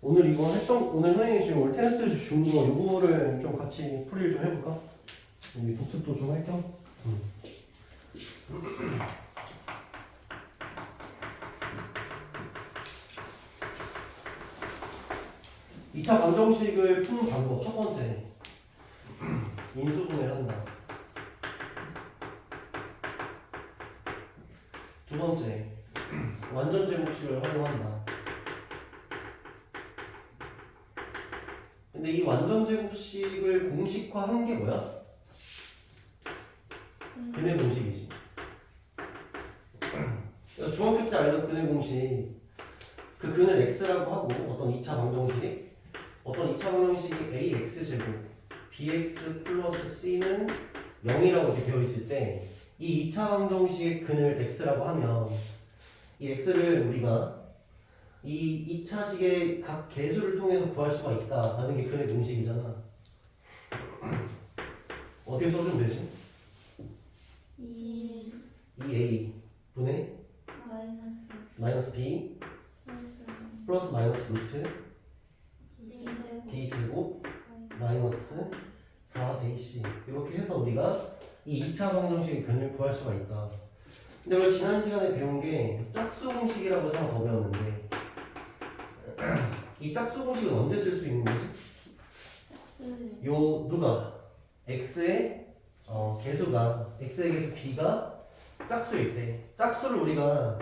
오늘 선생님이 지금 올 테스트 준 거 요거를 좀 같이 풀이를 좀 해볼까? 우리 복습도 좀 할 겸. 2차 방정식을 푸는 방법 첫 번째 인수분해를 한다. 두 번째 완전 제곱식을 활용한다. 근데 이 완전 제곱식을 공식화한 게 뭐야? 근해 공식이지. 그래서 중학교 때 알던 근해 공식, 그 근을 x라고 하고 어떤 2차 방정식이 ax 제곱 bx 플러스 c는 0이라고 이렇게 되어 있을 때 이 2차 방정식의 근을 x라고 하면 이 x를 우리가 이 2차식의 각 개수를 통해서 구할 수가 있다라는 게 근의 공식이잖아. 어떻게 써주면 되지? 2a 분의 마이너스 b 플러스 마이너스 루트 b 제곱 마이너스 4ac 이렇게 해서 우리가 이 2차 방정식의 근을 구할 수가 있다. 근데 우리가 지난 시간에 배운 게 짝수 공식이라고 해서 하나 더 배웠는데 이 짝수 공식은 언제 쓸 수 있는 거지? 요 누가 x의 개수가 x의 개수 b가 짝수일 때 짝수를 우리가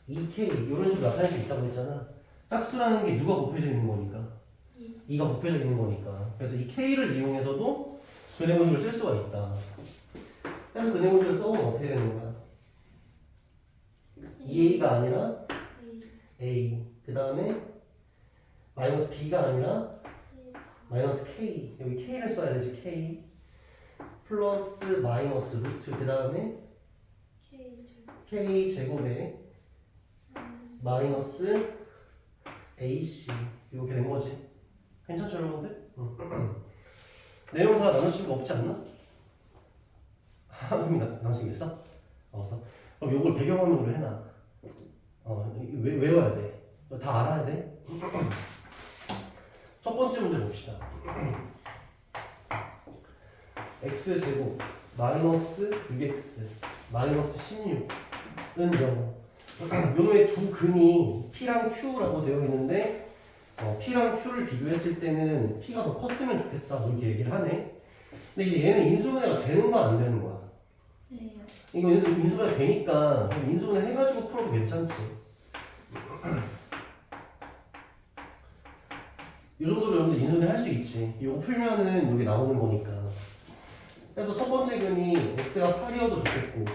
2k 이런 식으로 나타낼 수 있다고 했잖아. 짝수라는 게 누가 곱해져 있는 거니까 2가 곱해져 있는 거니까. 그래서 이 k를 이용해서도 근해 공식을 쓸 수가 있다. 그래서 근해 공식을 써보면 어떻게 되는 거야? 2a가 아니라 a 그 다음에 마이너스 b가 아니라 마이너스 k 여기 k를 써야 되지. k 플러스 마이너스 루트 그 다음에 k 제곱에 마이너스 ac 이렇게 된 거지. 괜찮죠 여러분들? 내용 다 나눠줄 거 없지 않나? 나눠주겠어? 그럼 요걸 배경화면으로 해놔. 외워야 돼. 다 알아야 돼. 첫 번째 문제 봅시다. x제곱 마이너스 6x 마이너스 16은 0. 요놈의 두 근이 p랑 q라고 되어 있는데 p랑 q를 비교했을 때는 p가 더 컸으면 좋겠다 이렇게 얘기를 하네. 근데 이제 얘는 인수분해가 되는 거야 안 되는 거야? 네. 이거 인수분해 되니까 인수분해 해가지고 풀어도 괜찮지. 이 정도로 여러분들 인수분해 할 수 있지. 이거 풀면은 여기 나오는 거니까. 그래서 첫 번째 근이 x가 8이어도 좋겠고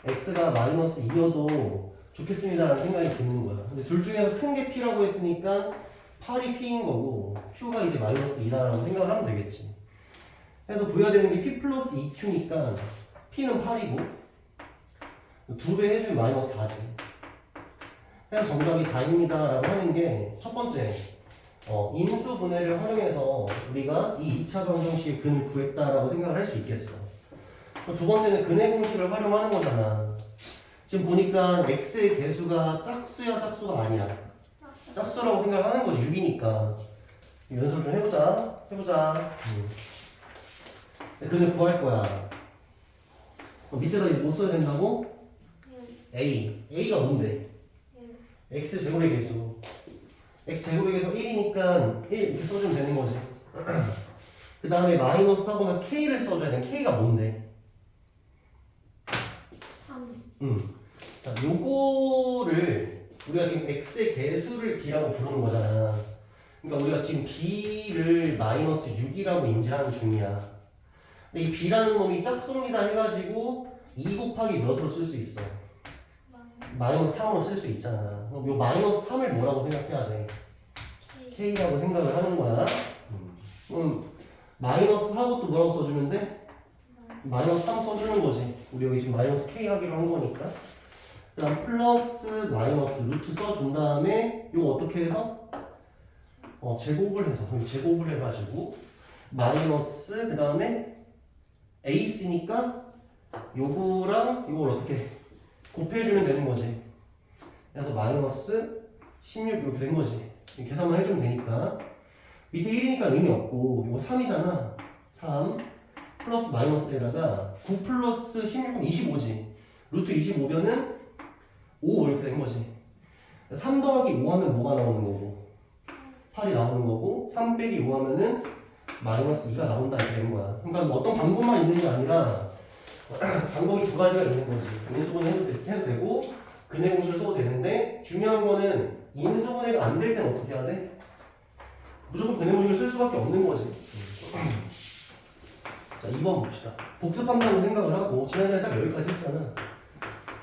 x가 마이너스 2여도 좋겠습니다라는 생각이 드는 거야. 근데 둘 중에서 큰 게 p라고 했으니까 8이 p인 거고 q가 이제 마이너스 2다라고 생각을 하면 되겠지. 그래서 부여되는 게 p 플러스 2q니까 p는 8이고 2배 해주면 마이너스 4지. 그래서 정답이 4입니다 라고 하는 게 첫 번째 인수분해를 활용해서 우리가 이 2차 방정식의 근을 구했다라고 생각을 할 수 있겠어. 두 번째는 근해 공식을 활용하는 거잖아. 지금 보니까 x의 개수가 짝수야 짝수가 아니야? 짝수라고 생각하는 거지. 6이니까 연습을 좀 해보자. 근을 구할 거야. 밑에다 뭐 써야 된다고? a가 뭔데? x 제곱의 개수. x 제곱의 개수 1이니까 1 이렇게 써주면 되는 거지. 그 다음에 마이너스 하거나 k를 써줘야 돼. k가 뭔데? 3. 자, 요거를 우리가 지금 x의 개수를 b라고 부르는 거잖아. 그러니까 우리가 지금 b를 마이너스 6이라고 인지하는 중이야. 근데 이 b라는 놈이 짝수입니다 해가지고 2 곱하기 몇으로 쓸 수 있어? 마이너스 3으로 쓸 수 있잖아. 그럼 요 마이너스 3을 뭐라고 생각해야 돼? k라고 생각을 하는 거야. 마이너스 하고 또 뭐라고 써주면 돼? 마이너스 3 써주는 거지. 우리 여기 지금 마이너스 k 하기로 한 거니까. 그 다음 플러스 마이너스 루트 써준 다음에 요거 어떻게 해서? 제곱을 해서 제곱을 해가지고 마이너스 그 다음에 a씨니까 요거랑 요걸 어떻게 곱해주면 되는 거지. 그래서 마이너스 16 이렇게 된 거지. 계산만 해주면 되니까 밑에 1이니까 의미 없고 이거 3이잖아. 3 플러스 마이너스에다가 9 플러스 16은 25지. 루트 25면은 5 이렇게 된 거지. 3 더하기 5 하면 뭐가 나오는 거고 8이 나오는 거고 3 빼기 5 하면은 마이너스 2가 나온다 이렇게 된 거야. 그러니까 어떤 방법만 있는 게 아니라 방법이 두 가지가 있는 거지. 인수분해 해도 되고 근해 공식을 써도 되는데 중요한 거는 인수분해가 안 될 때는 어떻게 해야 돼? 무조건 근해 공식을 쓸 수밖에 없는 거지. 자 2번 봅시다. 복습한다고 생각을 하고 지난번에 딱 여기까지 했잖아.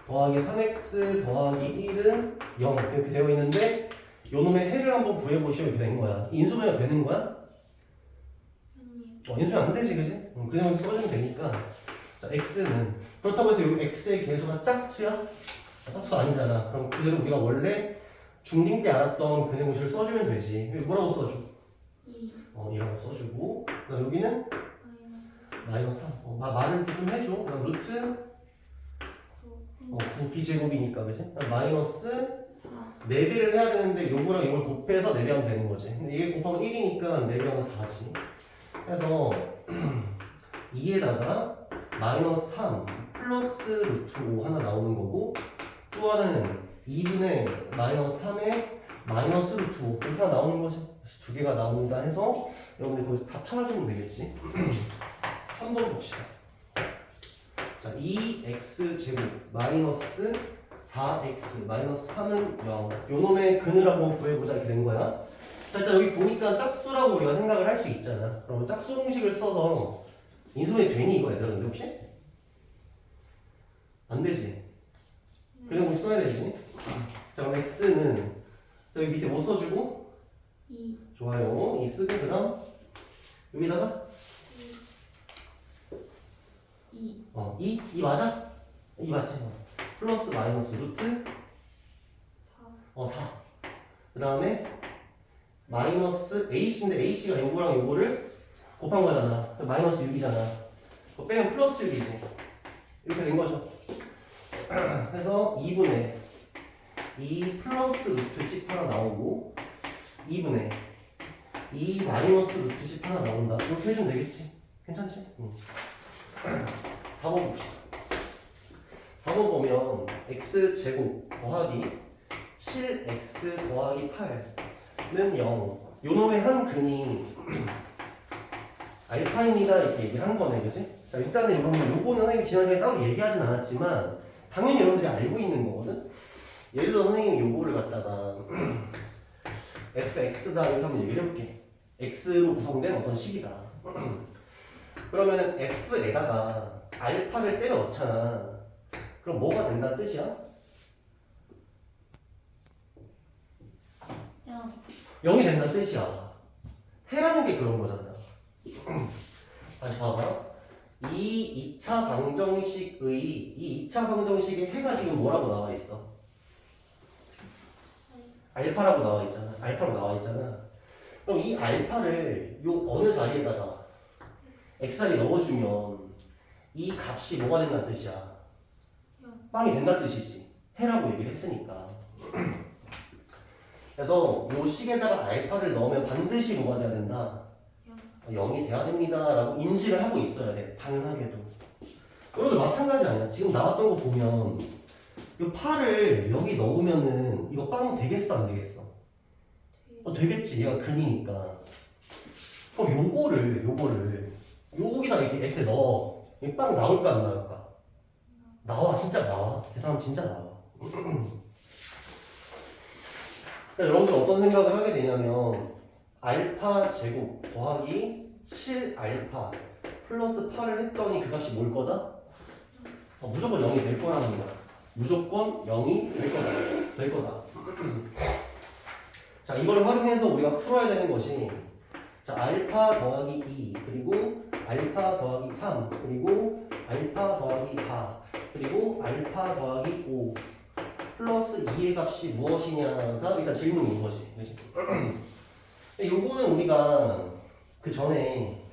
더하기 3x 더하기 1은 0 이렇게 되어 있는데 요놈의 해를 한번 구해보시면 이렇게 된 거야. 인수분해가 되는 거야? 아니요. 인수분해 안 되지 그지? 그냥 써주면 되니까. 자 x는 그렇다고 해서 여기 x의 계수가 짝수야? 짝수 아니잖아. 그럼 그대로 우리가 원래 중딩 때 알았던 근해 공식을 써주면 되지. 뭐라고 써줘? 2 이라고 써주고 그다음 여기는 마이너스 3 마이너스 3 말을 이렇게 좀 해줘. 그다음 루트 9 9 b제곱이니까 그지? 마이너스 4 4배를 해야 되는데 요거랑 이걸 곱해서 4배하면 되는 거지. 근데 이게 곱하면 1이니까 4배하면 4지. 그래서 2에다가 마이너스 3 플러스 루트 5 하나 나오는 거고 또 하나는 2분의 마이너스 3에 마이너스 루트 5 이렇게 하나 나오는 거지. 그래서 두 개가 나온다 해서 여러분들 거기서 답 찾아주면 되겠지. 3번 봅시다. 자, 2x 제곱 마이너스 4x 마이너스 3은 0. 요놈의 근을 한번 구해보자 이렇게 된 거야. 자, 일단 여기 보니까 짝수라고 우리가 생각을 할 수 있잖아. 그러면 짝수 공식을 써서 인수분해 되니 이거 얘들아 근데 혹시? 안 되지. 그냥 뭐 써야 되지. 자, 그럼 x는 자, 여기 밑에 뭐 써주고? 2 좋아요. 2 쓰고 그다음 여기다가 2 2 맞아? 2 맞지? 플러스 마이너스 루트 4 4. 그 다음에 마이너스 AC인데 AC가 요거랑 요거를 곱한 거잖아. 마이너스 6이잖아. 그거 빼면 플러스 6이지. 이렇게 된 거죠. 그래서 2분의 2 플러스 루트 10 하나 나오고 2분의 2 마이너스 루트 10 하나 나온다. 이렇게 해주면 되겠지. 괜찮지? 4번 봅시다. 4번 보면 x제곱 더하기 7x 더하기 8는 0. 요놈의 한 근이 알파인이다 이렇게 얘기를 한 거네, 그지? 자, 일단은 여러분 요거는 선생님이 지난 시간에 따로 얘기하진 않았지만 당연히 여러분들이 알고 있는 거거든? 예를 들어 선생님이 요거를 갖다가 fx다 이렇게 한번 얘기를 해볼게. x로 구성된 어떤 식이다. 그러면은 f에다가 알파를 때려 넣잖아. 그럼 뭐가 된다는 뜻이야? 0 0이 된다는 뜻이야. 해라는 게 그런 거잖아. 다시 봐봐. 이 2차 방정식의 이 2차 방정식의 해가 지금 뭐라고 나와 있어? 알파라고 나와 있잖아. 알파로 나와 있잖아. 그럼 이 알파를 요 어느 자리에다가 x자리 넣어주면 이 값이 뭐가 된다는 뜻이야? 빵이 된다는 뜻이지. 해라고 얘기를 했으니까. 그래서 요 식에다가 알파를 넣으면 반드시 뭐가 돼야 된다? 0이 돼야 됩니다 라고 인식을 하고 있어야 돼. 당연하게도. 여러분들 마찬가지 아니야. 지금 나왔던 거 보면 이 8을 여기 넣으면은 이거 빵 되겠어 안 되겠어? 되겠지. 얘가 근이니까. 그럼 요거를 여기다 이렇게 x에 넣어. 이 빵 나올까 안 나올까? 나와. 진짜 나와. 계산하면 진짜 나와. 여러분들 어떤 생각을 하게 되냐면 알파 제곱 더하기 7알파 플러스 8을 했더니 그 값이 뭘 거다? 무조건 0이 될 거라는 거야. 무조건 0이 될 거다. 자, 이걸 활용해서 우리가 풀어야 되는 것이 자, 알파 더하기 2 그리고 알파 더하기 3 그리고 알파 더하기 4 그리고 알파 더하기 5 플러스 2의 값이 무엇이냐가 일단 질문인 거지. 그치? 요거는 우리가 그 전에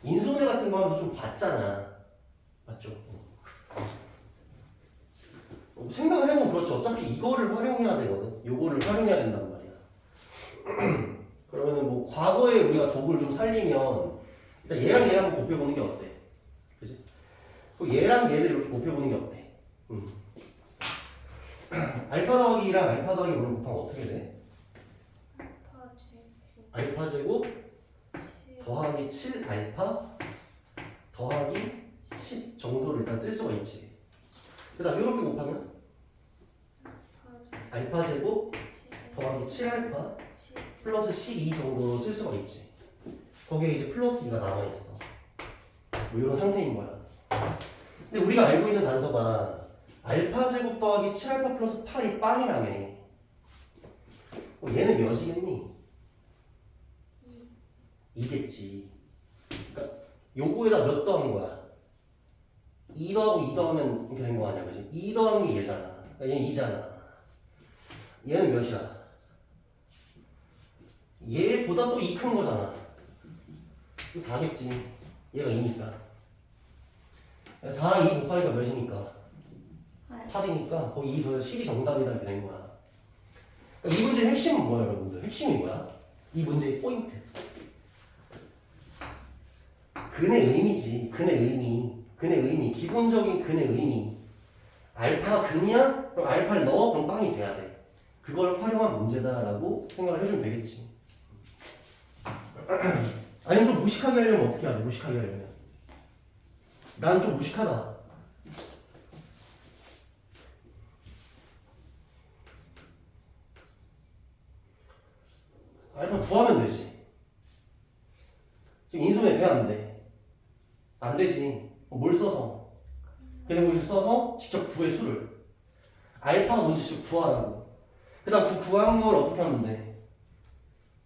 인수분해 같은 거 하면서 좀 봤잖아. 맞죠? 생각을 해보면 그렇죠. 어차피 이거를 활용해야 되거든. 요거를 활용해야 된단 말이야. 그러면은 뭐 과거에 우리가 도구를 좀 살리면 일단 얘랑 얘랑 곱해보는 게 어때? 그지? 또 얘랑 얘를 이렇게 곱해보는 게 어때? 알파 더하기 2랑 알파 더하기 5를 곱하면 어떻게 돼? 알파 제곱 더하기 7 알파 더하기 10 정도를 일단 쓸 수가 있지. 그 다음 이렇게 곱하면 알파 제곱 더하기 7 알파 플러스 12 정도로 쓸 수가 있지. 거기에 이제 플러스 2가 남아있어. 뭐 이런 상태인 거야. 근데 우리가 알고 있는 단서가 알파 제곱 더하기 7알파 플러스 8이 빵이라며. 얘는 몇이겠니? 2겠지. 그러니까 요거에다 몇 더한 거야? 2 더하고 2 더하면 이렇게 된 거 아니야, 그지? 2 더한 게 얘잖아. 그러니까 얘는 2잖아. 얘는 몇이야? 얘보다 또 2 큰 거잖아. 4겠지. 얘가 2니까. 4랑 2 곱하니까 몇이니까? 8이니까 거의 2 더해서 10이 정답이다 이렇게 된 거야. 그러니까 이 문제의 핵심은 뭐야, 여러분들? 핵심이 뭐야? 이 문제의 포인트. 근의 의미지. 근의 의미. 근의 의미. 기본적인 근의 의미. 알파가 근이야? 그럼 알파를 넣어? 그럼 빵이 돼야 돼. 그걸 활용한 문제다라고 생각을 해주면 되겠지. 아니면 좀 무식하게 하려면 어떻게 해야 돼? 무식하게 하려면. 난 좀 무식하다. 알파 구하면 되지. 지금 인수분해 돼? 안 돼? 안 되지. 뭘 써서? 그냥 뭘 써서 직접 구해 수를. 알파가 뭔지 직접 구하라고. 그 다음 구한 걸 어떻게 하면 돼?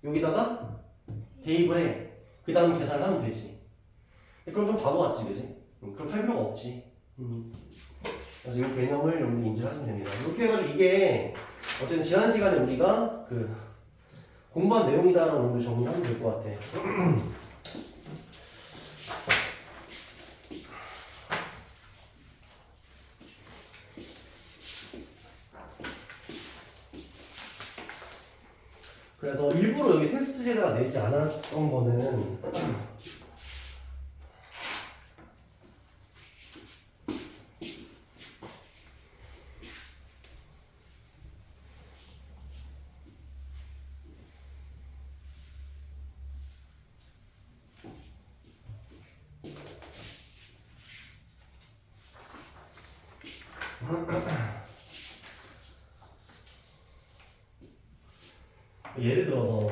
여기다가 대입을 해. 그 다음 계산을 하면 되지. 그럼 좀 바보 같지, 그지? 그렇게 할 필요가 없지. 그래서 이 개념을 여러분들 인지를 하시면 됩니다. 이렇게 해가지고 이게 어쨌든 지난 시간에 우리가 그 공부한 내용이다라고 여러분들 정리하면 될 것 같아. 그래서 일부러 여기 테스트제가 내지 않았던 거는 예를 들어서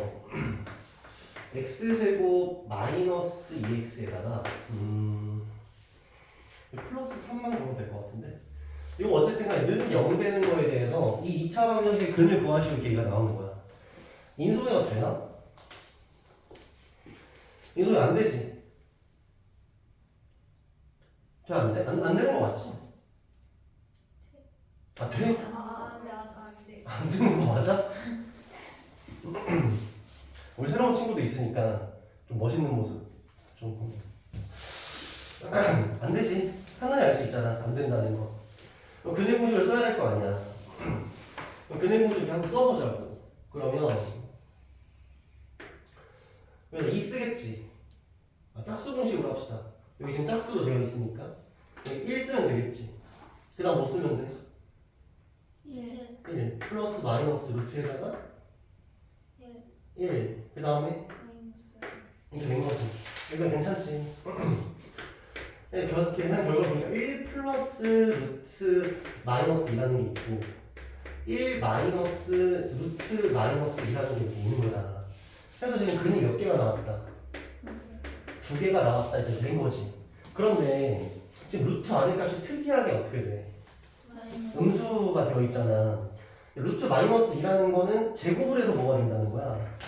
x제곱 마이너스 2x에다가 플러스 3만 넣으면 될 것 같은데 이거 어쨌든 간에 는 0 되는 거에 대해서 이 2차 방정식의 근을 구하시는 계기가 나오는 거야. 인수분해가 되나? 인수분해 안 되지. 돼? 안 돼? 안 되는 거 맞지? 아 돼? 안 되는 거 맞아? 우리 새로운 친구도 있으니까 좀 멋있는 모습 좀 안 되지. 하나에 알 수 있잖아. 안 된다는 거. 근해 공식을 써야 될 거 아니야. 근해 공식을 한번 써보자고. 그러면 그래서 2 쓰겠지. 짝수 공식으로 합시다. 여기 지금 짝수로 되어 있으니까 여기 1 쓰면 되겠지. 그 다음 뭐 쓰면 돼? 1 플러스 마이너스 루트에다가 1 그 다음에 이렇게 된 거지. 이거 괜찮지. 계산 결과 보니까 1 플러스 루트 마이너스 2라는 게 있고 1 마이너스 루트 마이너스 2라는 게 이렇게 있는 거잖아. 그래서 지금 근이 몇 개가 나왔다? 2개가 나왔다 이렇게 된 거지. 그런데 지금 루트 안에 값이 특이하게 어떻게 돼? 음수가 되어 있잖아. 루트 마이너스 2라는 거는 제곱을 해서 뭐가 된다는 거야?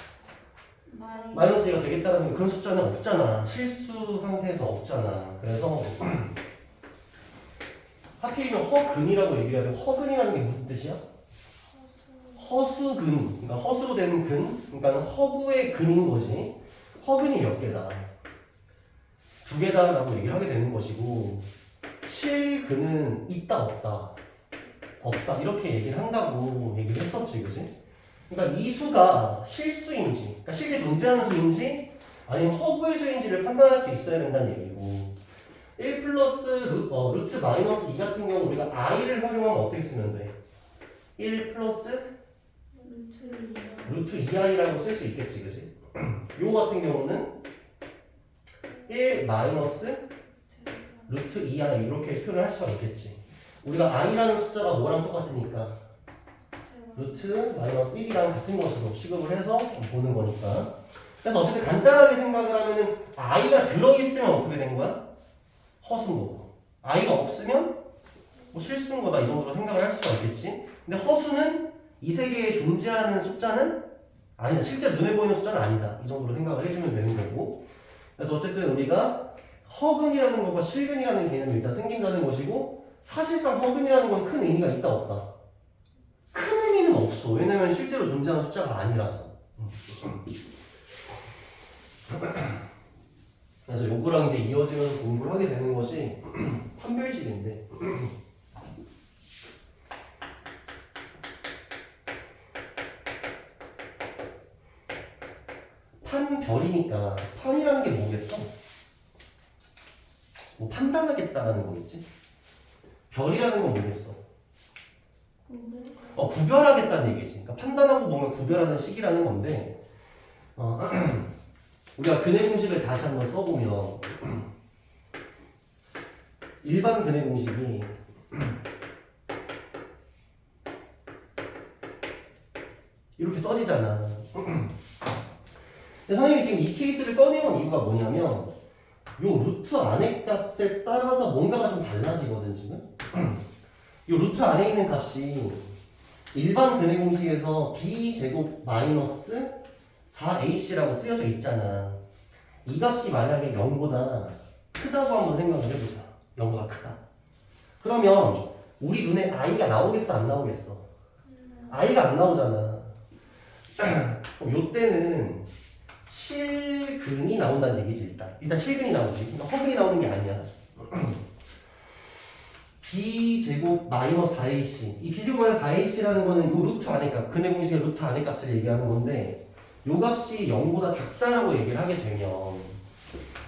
마이너스 2가 되겠다는 그런 숫자는 없잖아. 실수 상태에서 없잖아. 그래서 하필이면 허근이라고 얘기를 해야 돼. 허근이라는 게 무슨 뜻이야? 허수근. 그러니까 허수로 된 근. 그러니까 허구의 근인 거지. 허근이 몇 개다? 2개다라고 얘기를 하게 되는 것이고 실근은 있다 없다? 없다 이렇게 얘기를 한다고 얘기를 했었지, 그지? 그러니까 이 수가 실수인지, 그러니까 실제 존재하는 수인지 아니면 허구의 수인지를 판단할 수 있어야 된다는 얘기고 1 플러스 루트 마이너스 2 같은 경우 우리가 i를 활용하면 어떻게 쓰면 돼? 1 플러스 루트 2i라고 쓸 수 있겠지, 그지? 요거 같은 경우는 1 마이너스 루트 2i 이렇게 표현을 할 수가 있겠지. 우리가 i라는 숫자가 뭐랑 똑같으니까 루트 마이너스 1이랑 같은 것으로 취급을 해서 보는 거니까. 그래서 어쨌든 간단하게 생각을 하면은 i가 들어있으면 어떻게 된 거야? 허수인 거고. i가 없으면 뭐 실수인 거다 이 정도로 생각을 할 수가 있겠지. 근데 허수는 이 세계에 존재하는 숫자는 아니다. 실제 눈에 보이는 숫자는 아니다. 이 정도로 생각을 해주면 되는 거고. 그래서 어쨌든 우리가 허근이라는 것과 실근이라는 개념이 일단 생긴다는 것이고 사실상 허근이라는 건 큰 의미가 있다 없다? 큰 의미는 없어. 왜냐면 실제로 존재하는 숫자가 아니라서. 그래서 요거랑 이제 이어지면서 공부를 하게 되는 것이 판별식인데 판별이니까 판이라는 게 뭐겠어? 뭐 판단하겠다라는 거겠지? 별이라는 건 뭐겠어? 구별하겠다는 얘기지. 그러니까 판단하고 뭔가 구별하는 식이라는 건데 우리가 근해 공식을 다시 한번 써보면 일반 근해 공식이 이렇게 써지잖아. 근데 선생님이 지금 이 케이스를 꺼내온 이유가 뭐냐면 요 루트 안에 값에 따라서 뭔가가 좀 달라지거든 지금. 요 루트 안에 있는 값이 일반 근해 공식에서 b제곱 마이너스 4ac라고 쓰여져 있잖아. 이 값이 만약에 0보다 크다고 한번 생각을 해보자. 0보다 크다. 그러면 우리 눈에 i가 나오겠어 안 나오겠어? i가 안 나오잖아. 그럼 요때는 실근이 나온다는 얘기지 일단 실근이 나오지. 허근이 나오는 게 아니야. b제곱 마이너스 4ac 이 b제곱 마이너스 4ac라는 거는 요 루트 안에 값 근해 공식의 루트 안에 값을 얘기하는 건데 요 값이 0보다 작다라고 얘기를 하게 되면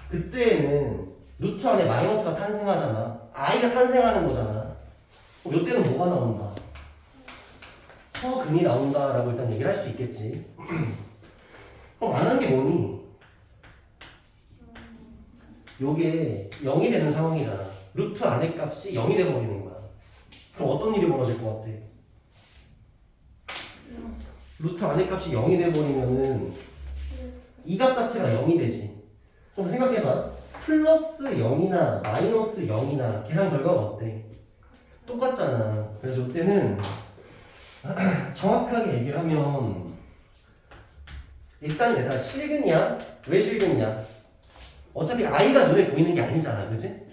그때는 루트 안에 마이너스가 탄생하잖아. i가 탄생하는 거잖아. 그럼 요때는 뭐가 나온다? 허근이 나온다라고 일단 얘기를 할 수 있겠지. 그럼 안 한 게 뭐니? 요게 0이 되는 상황이잖아. 루트 안의 값이 0이 돼버리는 거야. 그럼 어떤 일이 벌어질 것 같아? 루트 안의 값이 0이 돼버리면은 이 값 자체가 0이 되지. 그럼 생각해봐. 플러스 0이나 마이너스 0이나 계산 결과가 어때? 똑같잖아. 그래서 이때는 정확하게 얘기를 하면 일단 얘들아 실근이야? 왜 실근이야? 어차피 i가 눈에 보이는 게 아니잖아. 그치?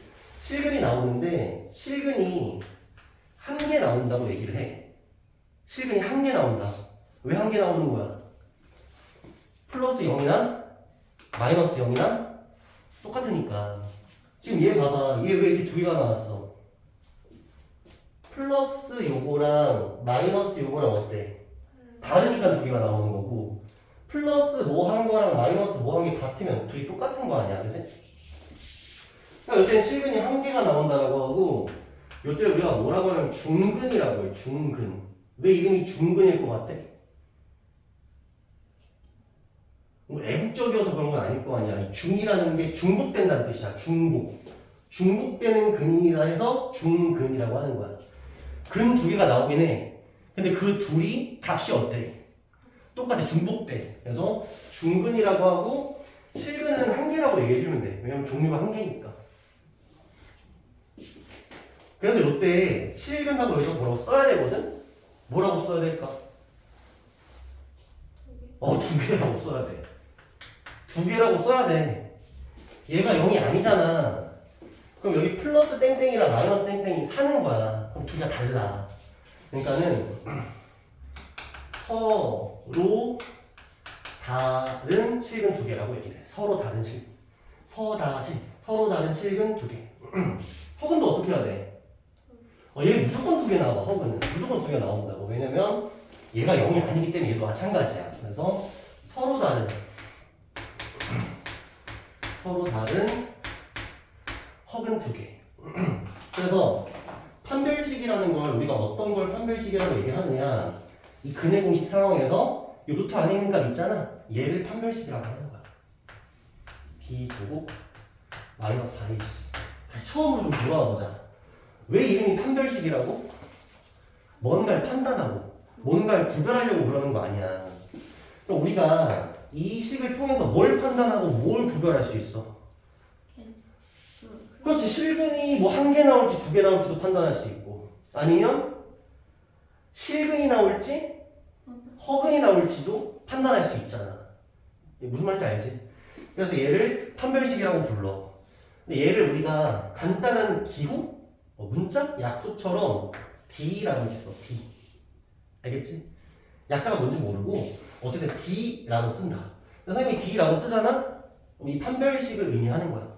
실근이 나오는데 실근이 한 개 나온다고 얘기를 해. 실근이 한 개 나온다. 왜 한 개 나오는 거야? 플러스 0이나 마이너스 0이나 똑같으니까. 지금 얘 봐봐. 얘 왜 이렇게 두 개가 나왔어? 플러스 요거랑 마이너스 요거랑 어때? 다르니까 두 개가 나오는 거고 플러스 뭐 한 거랑 마이너스 뭐 한 게 같으면 둘이 똑같은 거 아니야, 그치? 그러니까 이때는 실근이 한 개가 나온다라고 하고 이때 우리가 뭐라고 하면 중근이라고 해요. 중근. 왜 이름이 중근일 것 같아? 뭐 애국적이어서 그런 건 아닐 거 아니야. 이 중이라는 게 중복된다는 뜻이야. 중복. 중복되는 근이라 해서 중근이라고 하는 거야. 근 두 개가 나오긴 해. 근데 그 둘이 값이 어때? 똑같아. 중복돼. 그래서 중근이라고 하고 실근은 한 개라고 얘기해주면 돼. 왜냐면 종류가 한 개니까. 그래서 이때 실근하고 여기서 뭐라고 써야 되거든? 뭐라고 써야 될까? 두 개라고 써야 돼. 두 개라고 써야 돼. 얘가 0이 아니잖아. 그럼 여기 플러스 땡땡이랑 마이너스 땡땡이 사는 거야. 그럼 두 개가 달라. 그러니까는 서로 다른 실근 두 개라고 얘기해. 서로 다른 실근. 서로 다른 실근 두 개. 허근도 어떻게 해야 돼? 얘 무조건 두 개 나와. 허근은 무조건 두 개 나온다고. 왜냐면 얘가 0이 아니기 때문에 얘도 마찬가지야. 그래서 서로 다른 허근 두 개. 그래서 판별식이라는 걸 우리가 어떤 걸 판별식이라고 얘기하느냐, 이 근해 공식 상황에서 이 루트 안에 있는 값 있잖아, 얘를 판별식이라고 하는 거야. b제곱 마이너스 4ac. 다시 처음으로 좀 돌아와 보자. 왜 이름이 판별식이라고? 뭔가를 판단하고 뭔가를 구별하려고 그러는 거 아니야. 그럼 우리가 이 식을 통해서 뭘 판단하고 뭘 구별할 수 있어? 그렇지. 실근이 뭐 한 개 나올지 두 개 나올지도 판단할 수 있고, 아니면 실근이 나올지 허근이 나올지도 판단할 수 있잖아. 이게 무슨 말인지 알지? 그래서 얘를 판별식이라고 불러. 근데 얘를 우리가 간단한 기호? 문자? 약속처럼 D라고 했어. D. 알겠지? 약자가 뭔지 모르고 어쨌든 D라고 쓴다. 선생님이 D라고 쓰잖아? 그럼 이 판별식을 의미하는 거야.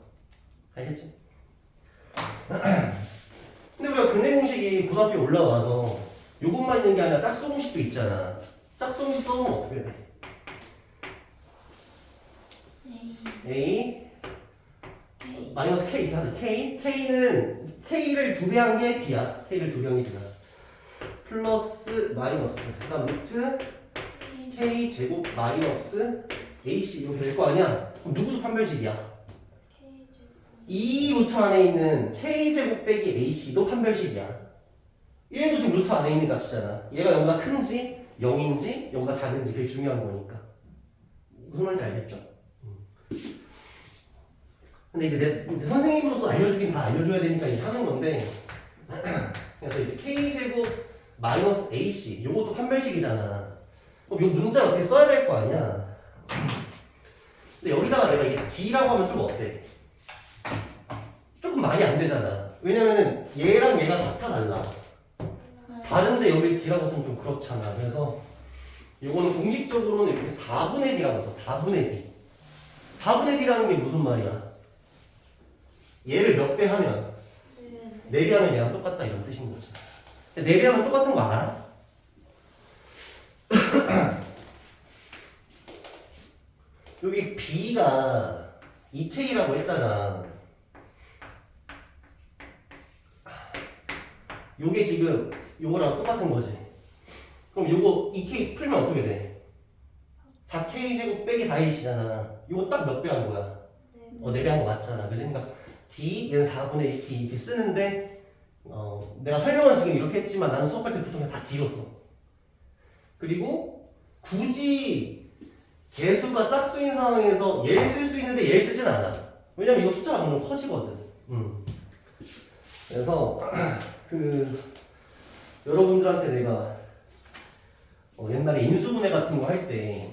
알겠지? 근데 우리가 근해 공식이 고등학교에 올라와서 요것만 있는 게 아니라 짝수 공식도 있잖아. 짝수 공식 써보면 어떻게 돼? A 마이너스 K 이렇게 하자. K는 K를 두 배 한 게 B야. K를 두 배 한 게 B야. 플러스 마이너스 그다음 루트 K 제곱 마이너스 AC 이렇게 될 거 아니야? 그럼 누구도 판별식이야? 이 루트 안에 있는 K제곱 빼기 AC도 판별식이야. 얘도 지금 루트 안에 있는 값이잖아. 얘가 0보다 큰지 0인지 0보다 작은지 그게 중요한 거니까. 무슨 말인지 알겠죠? 근데 이제 선생님으로서 알려주긴 다 알려줘야 되니까 이제 하는 건데, 그래서 이제 K제곱 마이너스 AC 요것도 판별식이잖아. 그럼 요 문자를 어떻게 써야 될 거 아니야? 근데 여기다가 내가 이게 D라고 하면 좀 어때? 조금 말이 안 되잖아. 왜냐면은 얘랑 얘가 같아 달라. 다른데 여기 D라고 쓰면 좀 그렇잖아. 그래서 요거는 공식적으로는 이렇게 4분의 D라고 써. 4분의 D. 4분의 D라는 게 무슨 말이야? 얘를 몇 배 하면? 4배 하면 얘랑 똑같다 이런 뜻인 거지. 4배 하면 똑같은 거 알아? 여기 B가 2K라고 했잖아. 요게 지금 요거랑 똑같은 거지. 그럼 요거 2K 풀면 어떻게 돼? 4K 제곱 빼기 4A잖아. 요거 딱 몇 배 한 거야? 4배 한 거 맞잖아. 그지? 그러니까 D 얘는 4분의 2 이렇게 쓰는데 내가 설명은 지금 이렇게 했지만 나는 수업할 때 보통 그냥 다 D로 써. 그리고 굳이 개수가 짝수인 상황에서 얘를 쓸 수 있는데 얘를 쓰진 않아. 왜냐면 이거 숫자가 점점 커지거든. 그래서 여러분들한테 내가 옛날에 인수분해 같은 거 할 때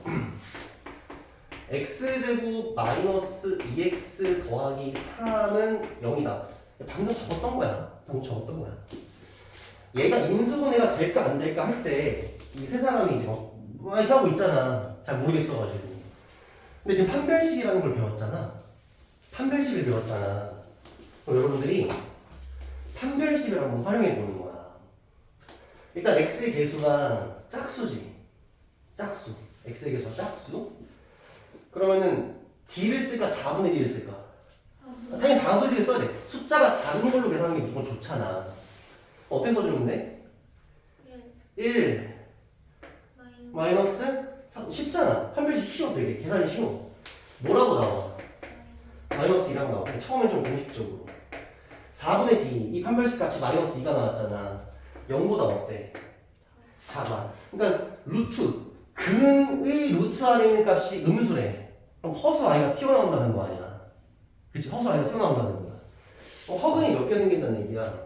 x제곱 마이너스 2x 더하기 3은 0이다. 방금 적었던 거야. 얘가 인수분해가 될까 안 될까 할 때 이 세 사람이 이제 막 이렇게 하고 있잖아. 잘 모르겠어가지고. 근데 지금 판별식이라는 걸 배웠잖아. 판별식을 배웠잖아. 그럼 여러분들이 판별식을 한번 활용해 보는 거야. 일단 x의 개수가 짝수지. 짝수. x의 개수가 짝수. 그러면은 d를 쓸까 4분의 d를 쓸까? 당연히 4분의 d를 써야 돼. 숫자가 작은 걸로 계산하는 게 무조건 좋잖아. 어떻게 써주면 돼? 1 마이너스 3 쉽잖아. 판별식 쉬워 되게. 계산이 쉬워. 뭐라고 나와? 마이너스 2라고 나와. 처음엔 좀 공식적으로 4분의 d 이 판별식 값이 마이너스 2가 나왔잖아. 0보다 어때? 작아. 그러니까 루트 근의 루트 안에 있는 값이 음수래. 그럼 허수 i가 튀어나온다는 거 아니야. 그치? 허수 i가 튀어나온다는 거야. 허근이 몇 개 생긴다는 얘기야.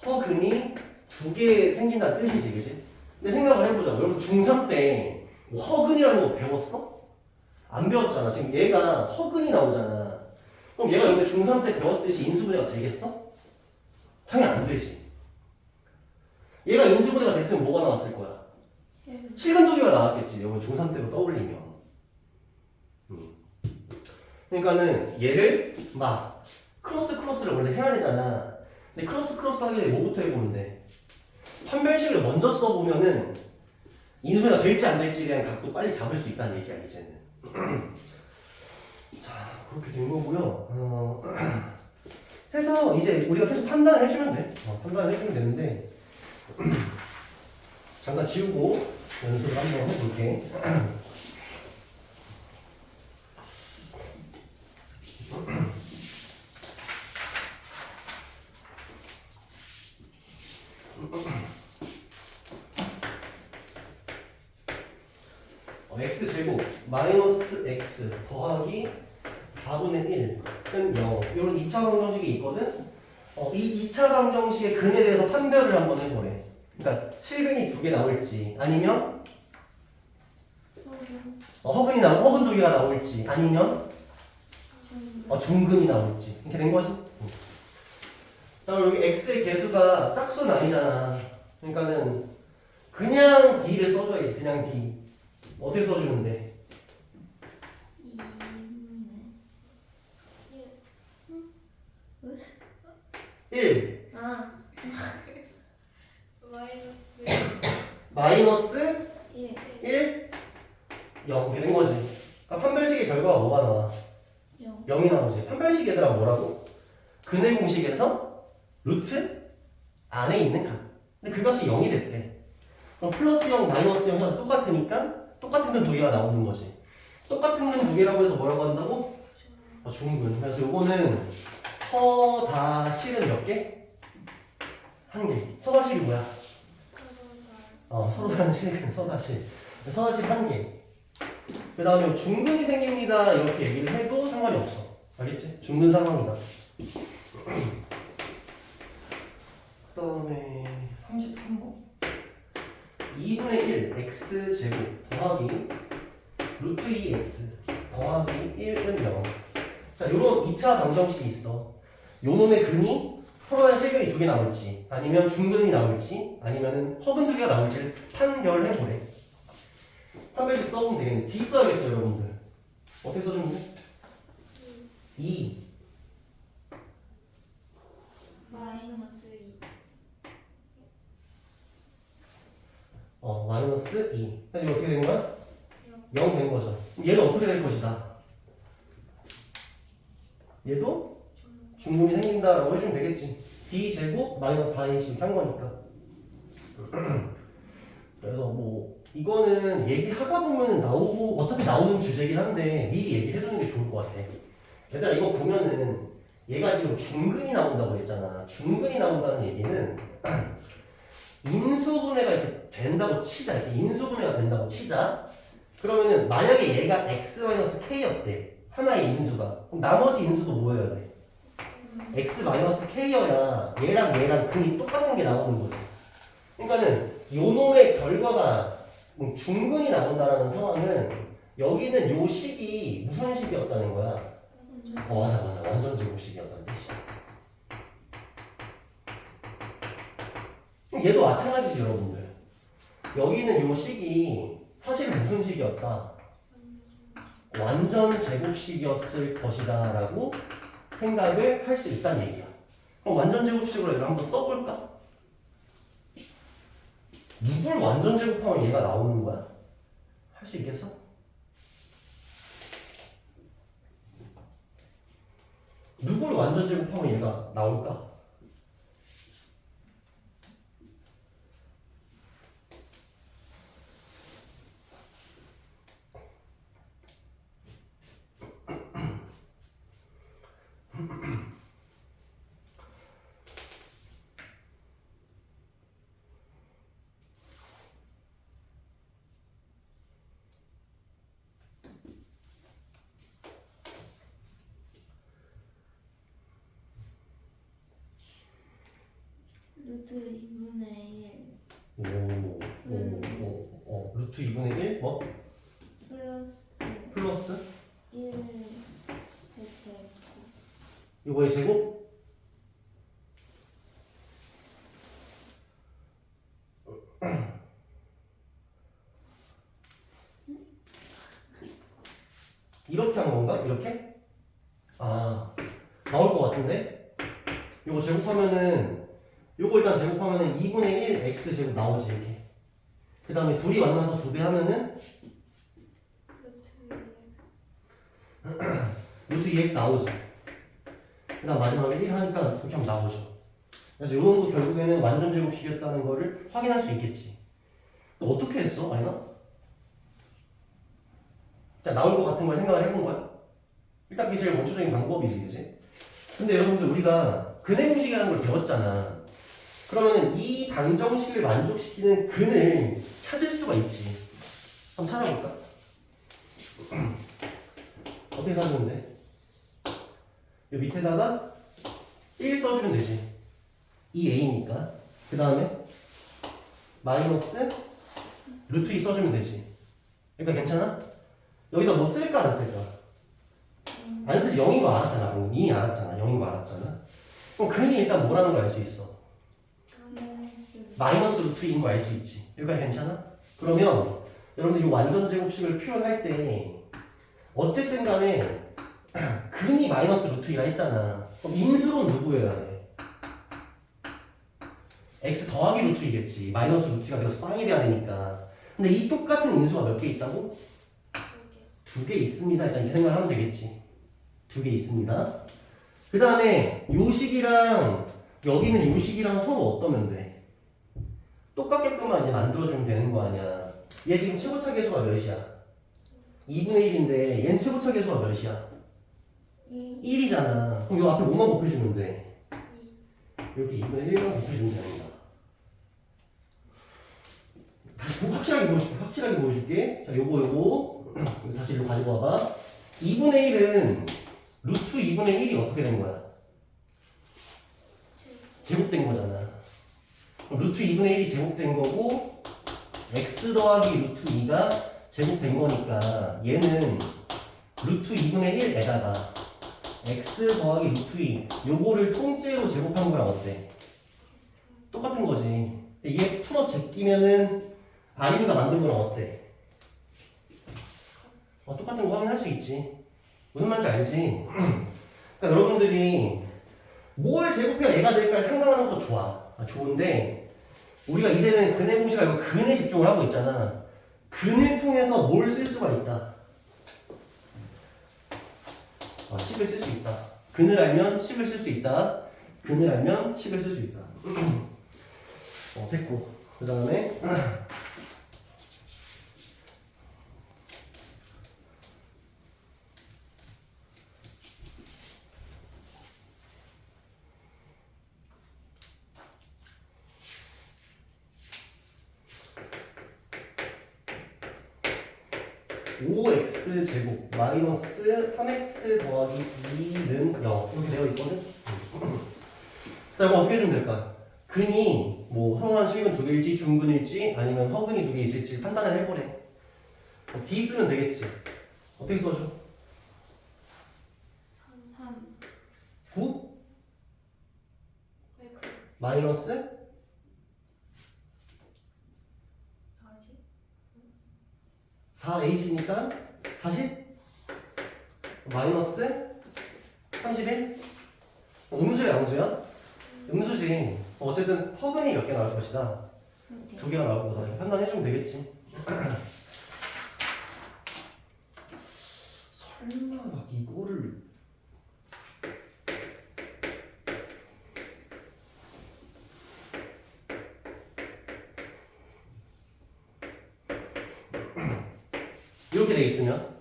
허근이 2개 생긴다는 뜻이지. 그치? 근데 생각을 해보자. 여러분 중3 때 허근이라는 거 배웠어? 안 배웠잖아. 지금 얘가 허근이 나오잖아. 그럼 얘가 근데 중3 때 배웠듯이 인수분해가 되겠어? 당연히 안 되지. 얘가 인수분해가 됐으면 뭐가 나왔을 거야? 실근도기가 나왔겠지. 여러분 중3 때로 떠올리면. 그러니까는 얘를 크로스를 원래 해야 되잖아. 근데 크로스 하기 전에 뭐부터 해보면 돼? 판별식을 먼저 써보면은 인수분해가 될지 안 될지에 대한 각도 빨리 잡을 수 있다는 얘기야 이제는. 자 그렇게 된 거고요. 해서 이제 우리가 계속 판단을 해주면 돼. 판단을 해주면 되는데 잠깐 지우고 연습을 한번 해볼게. x제곱 마이너스 x 더하기 4분의 1은 0 이런 2차 방정식이 있거든. 이 2차 방정식의 근에 대해서 판별을 한번 해보래. 그러니까 실근이 2개 나올지 아니면 허근 2개가 나올지 아니면 중근이 나올지 이렇게 된 거지. 자 그럼 여기 x의 개수가 짝수는 아니잖아. 그러니까는 그냥 d를 써줘야지. 그냥 d 어떻게 써주는데? 1 마이너스 1 0 이렇게 된 거지. 그러니까 판별식의 결과가 뭐가 나와? 0이 나오지. 판별식 얘들아 뭐라고? 근의 공식에서 루트 안에 있는 값. 근데 그 값이 0이 됐대. 그럼 플러스 0, 마이너스 0 해서 똑같으니까 똑같은 근 두 개가 나오는 거지. 똑같은 근 두 개라고 해서 뭐라고 한다고? 중근. 그래서 요거는 서다실은 몇 개? 한 개. 서다실이 뭐야? 서로 다른 실근 서다실. 서다실 한 개. 그 다음에 중근이 생깁니다 이렇게 얘기를 해도 상관이 없어. 알겠지? 중근 상황이다. 그 다음에 33번 2분의 1 x제곱 더하기 루트 2x 더하기 1은 0. 자 요런 2차 방정식이 있어. 요 놈의 근이 서로 다른 실근이 2개 나올지 아니면 중근이 나올지 아니면 허근 2개가 나올지를 판별해보래. 판별식 써보면 되겠네. D 써야겠죠 여러분들. 어떻게 써주면 돼? 2 마이너스 2. 그래서 이거 어떻게 된 거야? 0 된 거죠. 그럼 얘는 어떻게 될 것이다? 얘도 중근이 생긴다라고 해주면 되겠지. D 제곱 마이너스 4인씩 한 거니까. 그래서 뭐 이거는 얘기하다 보면 나오고 어차피 나오는 주제긴 한데 미리 얘기해 주는 게 좋을 것 같아. 얘들아 이거 보면은 얘가 지금 중근이 나온다고 했잖아. 중근이 나온다는 얘기는 인수분해가 이렇게 된다고 치자. 이렇게 인수분해가 된다고 치자. 그러면은 만약에 얘가 x-k였대. 하나의 인수가. 그럼 나머지 인수도 뭐여야 돼? x-k여야 얘랑 근이 똑같은 게 나오는 거지. 그러니까는 요 놈의 결과가 중근이 나온다라는 상황은 여기는 요 식이 무슨 식이었다는 거야? 맞아. 완전 제곱식이었다는 뜻이야. 얘도 마찬가지지 여러분들. 여기는 요 식이 사실 무슨 식이었다? 완전 제곱식이었을 것이다 라고 생각을 할 수 있다는 얘기야. 그럼 완전 제곱식으로 얘를 한번 써볼까? 누굴 완전 제곱하면 얘가 나오는 거야? 할 수 있겠어? 누굴 완전 제곱하면 얘가 나올까? 루트 2분의 1 루트 2분의 1 뭐? 플러스 1 대체고 이거의 제곱? 이렇게 한 건가? 이렇게? 나올 것 같은데? 이거 제곱하면은 요거 일단 제곱하면은 2분의 1 x 제곱 나오지 이렇게. 그 다음에 둘이 만나서 2배 하면은 루트 2x 나오지. 그 다음 마지막에 1 하니까 그렇게 하면 나오죠. 그래서 요 놈도 결국에는 완전 제곱식이었다는 거를 확인할 수 있겠지. 또 어떻게 했어, 마이나? 자, 나올 것 같은 걸 생각을 해본 거야? 일단 그게 제일 원초적인 방법이지, 그지? 근데 여러분들 우리가 근해공식이라는 걸 배웠잖아. 그러면은 이 방정식을 만족시키는 근을 찾을 수가 있지. 한번 찾아볼까? 어떻게 찾으면 돼? 이 밑에다가 1 써주면 되지. 이 a니까. 그 다음에 마이너스 루트 2 써주면 되지. 그러니까 괜찮아? 여기다 뭐 쓸까 안 쓸까? 안 쓰지. 0인 거 알았잖아. 이미 알았잖아. 0인 거 알았잖아. 그럼 근이 일단 뭐라는 걸 알 수 있어. 마이너스 루트 2인 거 알 수 있지. 여기까지 괜찮아? 그러면 여러분들 이 완전 제곱식을 표현할 때 어쨌든 간에 근이 마이너스 루트 2라 했잖아. 그럼 인수로는 누구여야 돼? x 더하기 루트 2겠지. 마이너스 루트 2가 되어서 빵이 돼야 되니까. 근데 이 똑같은 인수가 몇 개 있다고? 2개 있습니다. 일단 이 생각을 하면 되겠지. 2개 있습니다. 그 다음에 요 식이랑 여기는 요 식이랑 서로 어떠면 돼? 똑같게끔만 이제 만들어주면 되는 거 아니야. 얘 지금 최고차 계수가 몇이야? 2분의 1인데 얘는 최고차 계수가 몇이야? 1이잖아. 그럼 요 앞에 뭐만 곱해주면 돼? 이렇게 2분의 1만 곱해주면 됩니다. 다시 확실하게 보여줄게. 자, 요거 다시 이거 가지고 와봐. 2분의 1은 루트 2분의 1이 어떻게 된 거야? 제곱된 거잖아. 루트 2분의 1이 제곱된 거고 x 더하기 루트 2가 제곱된 거니까 얘는 루트 2분의 1에다가 x 더하기 루트 2 요거를 통째로 제곱한 거랑 어때? 똑같은 거지. 근데 얘 풀어 제끼면은 아린이가 만든 거랑 어때? 똑같은 거 확인할 수 있지. 무슨 말인지 알지? 그러니까 여러분들이 뭘 제곱해야 얘가 될까를 상상하는 것도 좋아. 좋은데 우리가 이제는 근해 공식 알고 근에 집중을 하고 있잖아. 근을 통해서 뭘 쓸 수가 있다. 10을 쓸 수 있다. 근을 알면 10을 쓸 수 있다. 근을 알면 10을 쓸 수 있다. 됐고. 그 다음에 (5x) 제곱 마이너스 3x 더하기 2는 0 이렇게 되어 있거든. 자, 이거 어떻게 해주면 될까? 근이 뭐 성한 실근 2개일지 중근일지 아니면 허근이 2개 있을지 판단을 해보래. D 쓰면 되겠지. 어떻게 써줘? 3 9 마이너스 4h니까 40 마이너스 31 음수야 양수야? 음수지. 어쨌든 허근이 몇 개 나올 것이다. 2개가 나올 거다. 이렇게 판단해주면 되겠지. 설마 막 이거를 이렇게 돼 있으면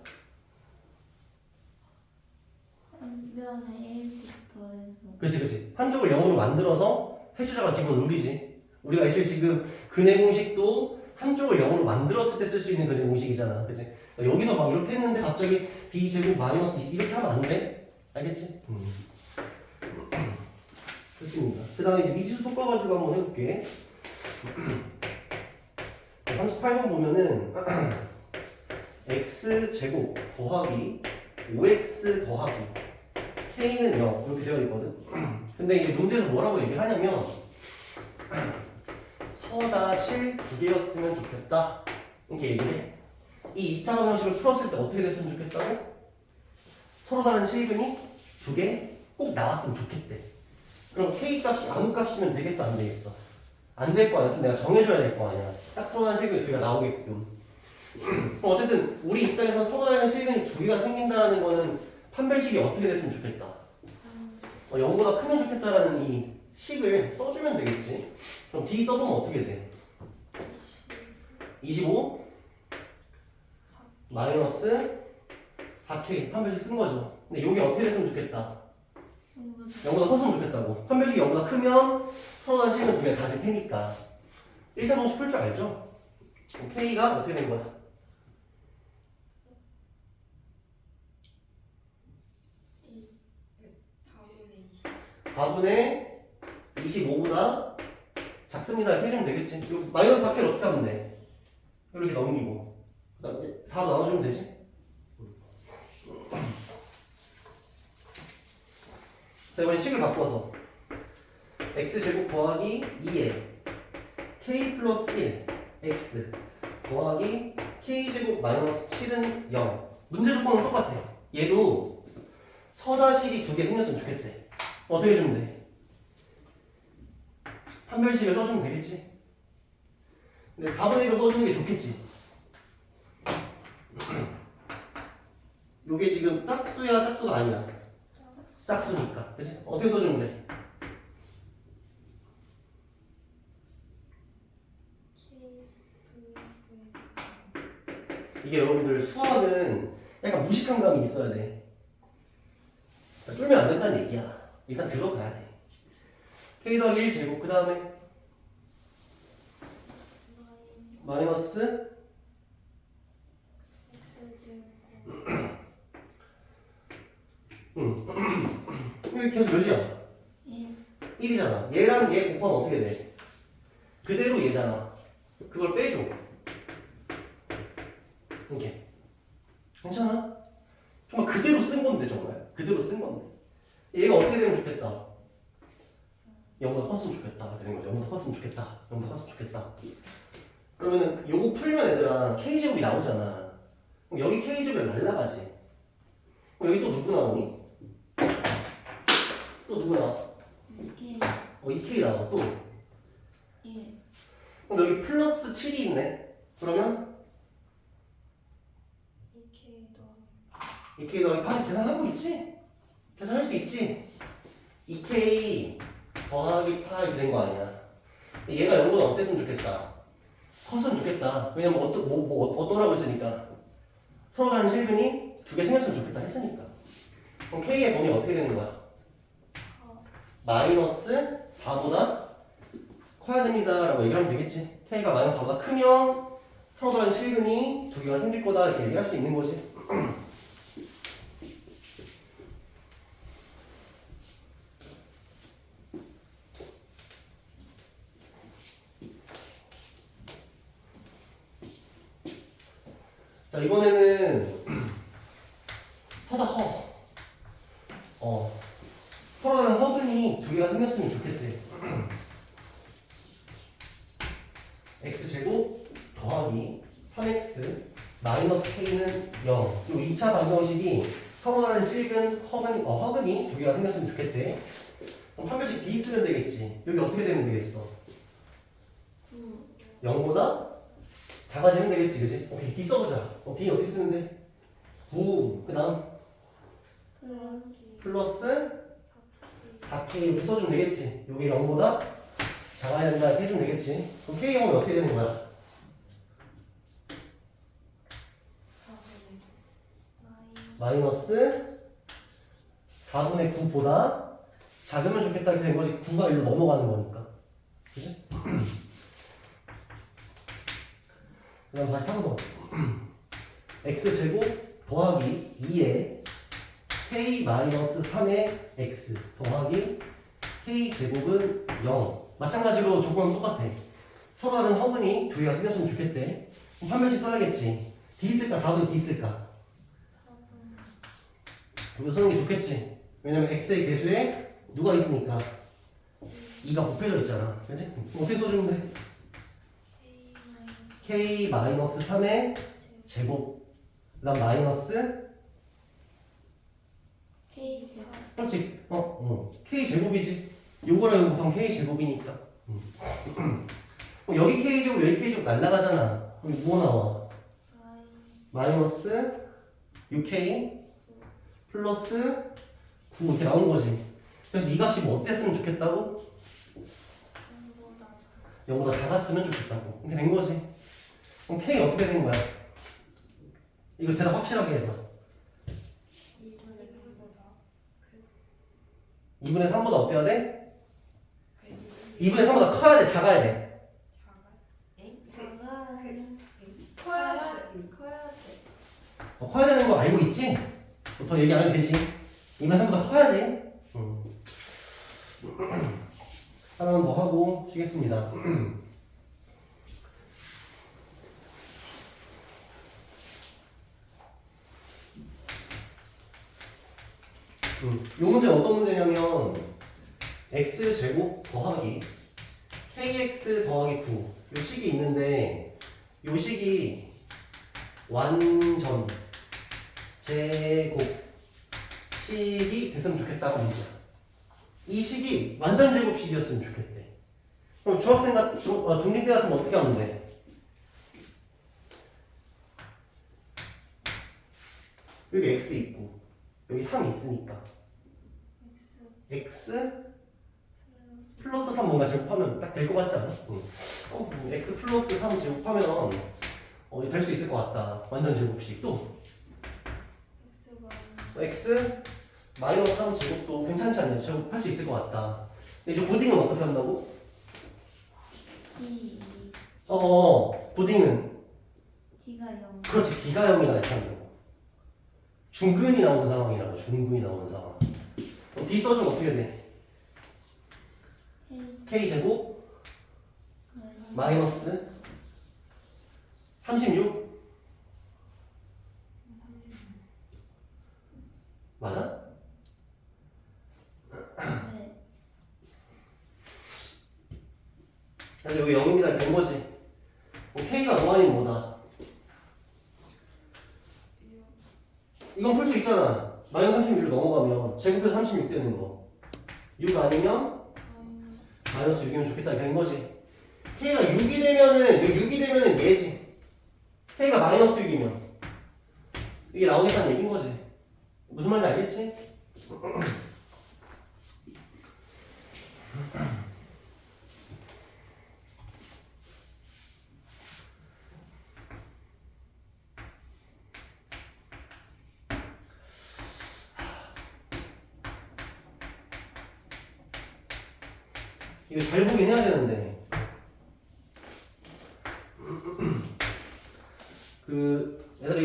한변에 1씩 더해서 그치 한쪽을 0으로 만들어서 해주자가 기본 룰이지. 우리가 애초에 지금 근해 공식도 한쪽을 0으로 만들었을 때 쓸 수 있는 근해 공식이잖아. 그치? 여기서 막 이렇게 했는데 갑자기 b제곱 마이너스 2 이렇게 하면 안 돼. 알겠지? 좋습니다. 그 다음에 이제 미지수 섞어가지고 한번 해볼게. 38번 보면은 x제곱 더하기 5x 더하기 k는 0 이렇게 되어 있거든. 근데 이제 문제에서 뭐라고 얘기를 하냐면 서다 실 2개였으면 좋겠다 이렇게 얘기를 해. 이 2차 방정식을 풀었을 때 어떻게 됐으면 좋겠다고? 서로 다른 실근이 2개 꼭 나왔으면 좋겠대. 그럼 K 값이 아무 값이면 되겠어, 안 되겠어? 안 될 거 아니야. 좀 내가 정해줘야 될 거 아니야. 딱 서로 다른 실근이 두 개가 나오게끔. 그럼 어쨌든 우리 입장에서 서로 다른 실근이 두 개가 생긴다는 거는 판별식이 어떻게 됐으면 좋겠다. 0보다 크면 좋겠다라는 이 식을 써주면 되겠지. 그럼 D 써보면 어떻게 돼? 25 마이너스 4K 판별식 쓴 거죠. 근데 이게 어떻게 됐으면 좋겠다. 0보다 컸으면 좋겠다고. 판별식이 0보다 크면 서로 다른 실근 두 개가 다시 패니까. 1차 공식 풀 줄 알죠? 그럼 K가 어떻게 된 거야? 4분의 25보다 작습니다. 이렇게 해주면 되겠지. 이 마이너스 4K를 어떻게 하면 돼? 이렇게 넘기고 그 다음에 4로 나눠주면 되지. 자, 이번엔 식을 바꿔서 x제곱 더하기 2에 k 플러스 1 x 더하기 k제곱 마이너스 7은 0. 문제 조건은 똑같아. 얘도 서다식이 두 개 생겼으면 좋겠대. 어떻게 해주면 돼? 판별식을 써주면 되겠지? 근데 4분의 1로 써주는 게 좋겠지? 요게 지금 짝수야 짝수가 아니야? 짝수니까 그치? 어떻게 써주면 돼? 이게 여러분들 수학은 약간 무식한 감이 있어야 돼. 쫄면 안 된다는 얘기야. 일단 들어가야 돼. k 더하기 1제곱 그 다음에 마이너스 여기 계속 몇이야? 1이잖아. 얘랑 얘 곱하면 어떻게 돼? 그대로 얘잖아. 그걸 빼줘. 이게 괜찮아? 정말 그대로 쓴 건데 정말 그대로 쓴 건데 얘가 어떻게 되면 좋겠다. 0보다 컸으면 좋겠다. 이렇게 되는 거죠. 0보다 컸으면 좋겠다. 0보다 컸으면 좋겠다. 그러면은 요거 풀면 얘들아 K제곱이 나오잖아. 그럼 여기 K제곱이 날라가지. 그럼 여기 또 누구 나오니? 또 누구 나와? 2K 나와 또. 1 그럼 여기 플러스 7이 있네. 그러면 2K 더하기 계산하고 있지? 계산할 수 있지? 2K 더하기 파 이렇게 된 거 아니야. 얘가 0보다 어땠으면 좋겠다. 컸으면 좋겠다. 왜냐면 어떠라고 했으니까. 서로 다른 실근이 두 개 생겼으면 좋겠다 했으니까. 그럼 K의 범위가 어떻게 되는 거야? 마이너스 4보다 커야 됩니다 라고 얘기를 하면 되겠지. K가 마이너스 4보다 크면 서로 다른 실근이 두 개가 생길 거다 이렇게 얘기할 수 있는 거지. 자, 이번에는 서다 허. 서로 다른 허근이 두 개가 생겼으면 좋겠대. x제곱 더하기 3x 마이너스 k는 0. 요 2차 방정식이 서로 다른 실근 허근이 두 개가 생겼으면 좋겠대. 그럼 판별식 D 쓰면 되겠지. 여기 어떻게 되면 되겠어? 0보다 작아지면 되겠지, 그치? 오케이, D 써보자. D 어떻게 쓰면 돼? 9, 그 다음 플러스 4K 이렇게 써주면 되겠지. 여기 0보다 작아야 된다 이렇게 해주면 되겠지. 그럼 K 영은 어떻게 되는 거야? 마이너스 4분의 9보다 작으면 좋겠다 이렇게 된 거지. 9가 1로 넘어가는 거니까. 그치? 그 다음 다시 3번 x제곱 더하기 2에 k 마이너스 3의 x 더하기 k제곱은 0. 마찬가지로 조건은 똑같아. 서로 다른 허근이 두 개가 생겼으면 좋겠대. 그럼 한 명씩 써야겠지. D 쓸까 4분의 D 쓸까? 이거 쓰는 게 좋겠지. 왜냐면 x의 개수에 누가 있으니까 2가 곱해져 있잖아. 그치? 어떻게 써주면 돼? k 마이너스 3의 제곱 그 다음 마이너스 K 그렇지 k 제곱이지. 요거랑 요거 곱하면 K제곱이니까. 여기 K제곱 여기 K제곱 날라가잖아. 그럼 뭐 나와? 마이너스 6K 플러스 9 이렇게 나온 거지. 그래서 이 값이 뭐 어땠으면 좋겠다고? 0보다 작았으면 좋겠다고. 이렇게 된 거지. 그럼 K 어떻게 된 거야? 이거 대답 확실하게 해봐. 2분의 3보다 어때야 돼? 2분의 3보다 커야 돼? 작아야 돼? 커야 되는 거 알고 있지? 더 얘기 안 해도 되지? 2분의 3보다 커야지. 하나만 더 하고 쉬겠습니다. 이 문제는 어떤 문제냐면 x제곱 더하기 kx 더하기 9 이 식이 있는데 이 식이 완전 제곱 식이 됐으면 좋겠다고 문제야. 이 식이 완전 제곱식이었으면 좋겠대. 그럼 중학생 중딩 때 같으면 어떻게 하면 돼? 여기 x 있고 여기 3 있으니까 x 플러스 3 뭔가 제곱하면 딱 될 것 같지 않아? x 플러스 3 제곱하면 될 수 있을 것 같다. 완전 제곱식. 또 x 마이너스 3 제곱도 괜찮지 않냐? 제곱할 수 있을 것 같다. 근데 이제 고딩은 어떻게 한다고? 고딩은 D가 0. 그렇지. D가 0이다 이렇게 한다고. 중근이 나오는 상황이라고. 중근이 나오는 상황. D 써주면 어떻게 돼? K제곱 마이너스 36 맞아? 네. 여기 0입니다. 된 거지. K가 뭐 아니면 뭐다? 이건 풀 수 있잖아. 마이너스 36로 넘어가면 제곱해서 36 되는 거. 6 아니면 마이너스 6이면 좋겠다. 이렇게 된 거지. K가 6이 되면은, 여기 6이 되면은 얘지. K가 마이너스 6이면. 이게 나오겠다는 얘기인 거지. 무슨 말인지 알겠지? 이거 잘 보긴 해야 되는데. 얘들아,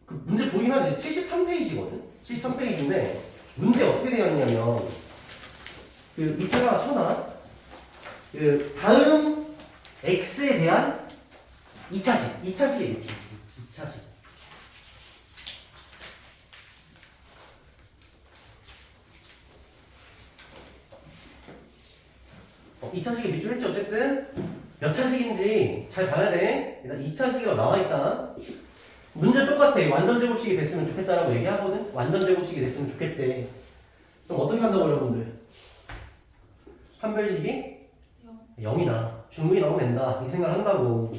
그 문제 보긴 하지. 73페이지거든? 73페이지인데, 문제 어떻게 되어 있냐면, 밑에가 쳐놔. 다음 x에 대한 2차식. 2차식이에요. 2차식. 이 차식에 밑줄 했지. 어쨌든 몇 차식인지 잘 봐야 돼. 일단 2차식이라고 나와있다. 문제 똑같아. 완전 제곱식이 됐으면 좋겠다라고 얘기하거든. 완전 제곱식이 됐으면 좋겠대. 그럼 어떻게 한다고 여러분들? 판별식이 0이다. 중근이 나오면 된다. 이 생각을 한다고.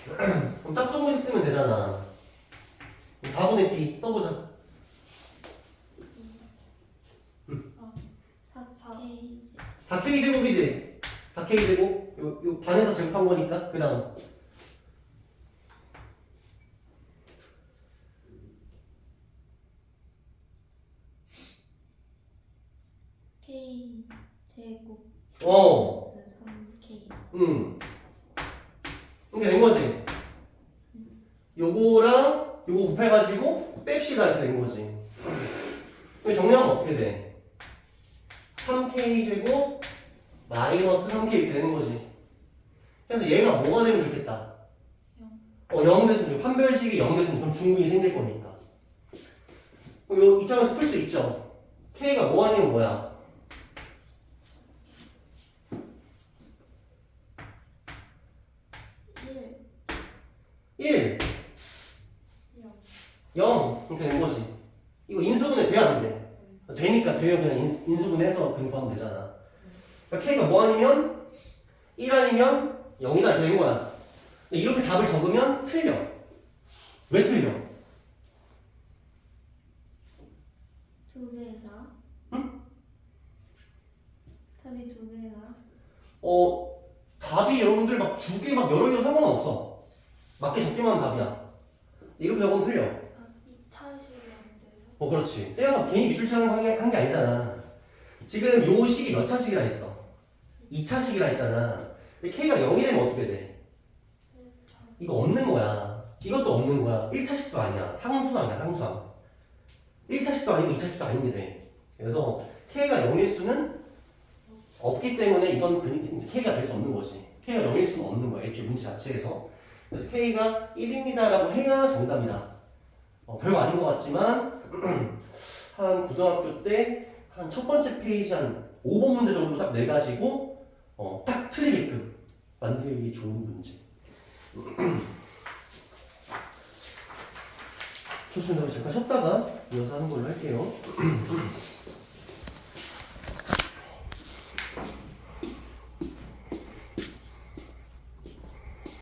그럼 짝수공식 쓰면 되잖아. 4분의 t 써보자. 4K 제곱이지? 4K 제곱? 요 반에서 제곱한 거니까 그 다음 K 제곱 어. 플러스 3K. 이렇게 된 거지? 요거랑 요거 곱해가지고 뺍시다 이렇게 된 거지. 그럼 정리하면 어떻게 돼? 3K 제곱 마이너스 3K 이렇게 되는 거지. 그래서 얘가 뭐가 되면 좋겠다? 0 됐으면 좋겠다. 판별식이 0 됐으면 그럼 중근이 생길 거니까. 그럼 요 이차원에서 풀 수 있죠? K가 뭐 아니면 뭐야? 1 0 이렇게 된 거지. 이거 인수분해 돼야 안 돼? 되니까 돼요. 그냥 인수분해해서 그냥 구하면 되잖아. 그러니까 K가 뭐 아니면 1 아니면 0이다 되는 거야. 근데 이렇게 답을 적으면 틀려. 왜 틀려? 두 개라. 응? 답이 두 개라. 답이 여러분들 막 두 개 막 여러 개가 상관없어. 맞게 적기만 하면 답이야. 이렇게 적으면 틀려. 아, 2차식이 안 돼요? 그렇지. 쟤가 괜히 밑줄 치는 한 게 아니잖아. 지금 요 식이 몇 차식이라 했어? 2차식이라 했잖아. 근데 K가 0이 되면 어떻게 돼? 이거 없는 거야. 이것도 없는 거야. 1차식도 아니야. 상수항이야, 상수항. 1차식도 아니고 2차식도 아닌데 돼. 그래서 K가 0일 수는 없기 때문에 이건 K가 될 수 없는 거지. K가 0일 수는 없는 거야. 애초에 문제 자체에서. 그래서 K가 1입니다 라고 해야 정답이다. 별거 아닌 것 같지만 한 고등학교 때 한 첫 번째 페이지 한 5번 문제 정도 딱 내가지고 딱 틀리게끔 만들기 좋은 문제. 좋습니다. 잠깐 쉬었다가 이어서 하는 걸로 할게요.